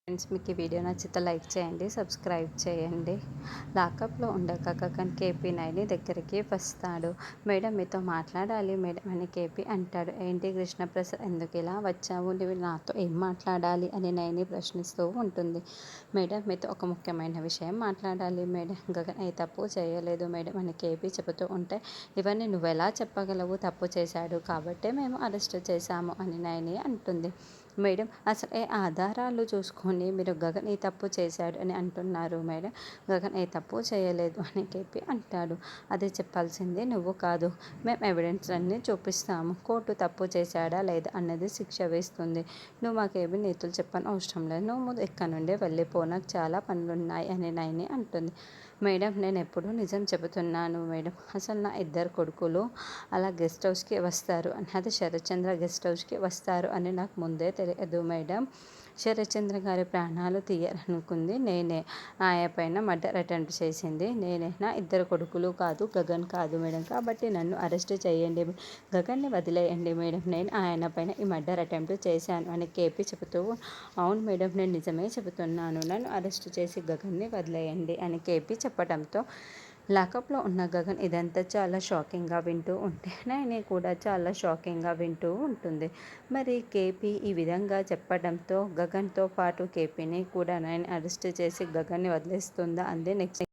Friends, మీకు ఈ video నచ్చితే లైక్ చేయండి, సబ్స్క్రైబ్ చేయండి. లాకప్లో ఉండగా గగన్ కేపీ నైని దగ్గరికి వస్తాడు. మేడం మీతో మాట్లాడాలి మేడం అని కేపీ అంటాడు. ఏంటి కృష్ణప్రసాద్, ఎందుకు ఇలా వచ్చావు, నువ్వు నాతో ఏం మాట్లాడాలి అని నైని ప్రశ్నిస్తూ ఉంటుంది. మేడం మీతో ఒక ముఖ్యమైన విషయం మాట్లాడాలి మేడం. గగన్ ఏ తప్పు చేయలేదు మేడం అని కేపీ చెబుతూ ఉంటే, ఇవన్నీ నువ్వెలా చెప్పగలవు, తప్పు చేశాడు కాబట్టే మేము అరెస్ట్ చేశాము అని నైని అంటుంది. మేడం అసలు ఏ ఆధారాలు చూసుకొని మీరు గగన్ ఈ తప్పు చేశాడు అని అంటున్నారు మేడం. గగన్ ఏ తప్పు చేయలేదు అని కేపీ అంటాడు. అది చెప్పాల్సింది నువ్వు కాదు, మేము ఎవిడెన్స్ అన్నీ చూపిస్తాము. కోర్టు తప్పు చేశాడా లేదా అన్నది శిక్ష వేస్తుంది. నువ్వు మాకేమీ నీతులు చెప్పని అవసరం లేదు, నువ్వు ముందు ఇక్కడ నుండి వెళ్ళిపో, నాకు చాలా పనులున్నాయి అని నైని అంటుంది. మేడం నేను ఎప్పుడూ నిజం చెబుతున్నాను మేడం. అసలు నా ఇద్దరు కొడుకులు అలా గెస్ట్ హౌస్కి వస్తారు అని, అది శరత్చంద్ర గెస్ట్ హౌస్కి వస్తారు అని నాకు ముందే తెలియదు మేడం. శరత్చంద్ర గారి ప్రాణాలు తీయాలనుకుంది నేనే, ఆయన పైన మర్డర్ అటెంప్ట్ చేసింది నేనే, నా ఇద్దరు కొడుకులు కాదు, గగన్ కాదు మేడం. కాబట్టి నన్ను అరెస్ట్ చేయండి, గగన్ని వదిలేయండి మేడం. నేను ఆయన పైన ఈ మర్డర్ అటెంప్ట్ చేశాను అని కేపీ చెబుతూ, అవును మేడం నేను నిజమే చెబుతున్నాను, నన్ను అరెస్ట్ చేసి గగన్ని వదిలేయండి అని కేపీ చెప్పడంతో లాకప్లో ఉన్న గగన్ ఇదంతా చాలా షాకింగ్గా వింటూ ఉంటే నైని కూడా చాలా షాకింగ్గా వింటూ ఉంటుంది. మరి కేపీ ఈ విధంగా చెప్పడంతో గగన్తో పాటు కేపీని కూడా నైని అరెస్ట్ చేసి గగన్ని వదిలేస్తుందా అందే నెక్స్ట్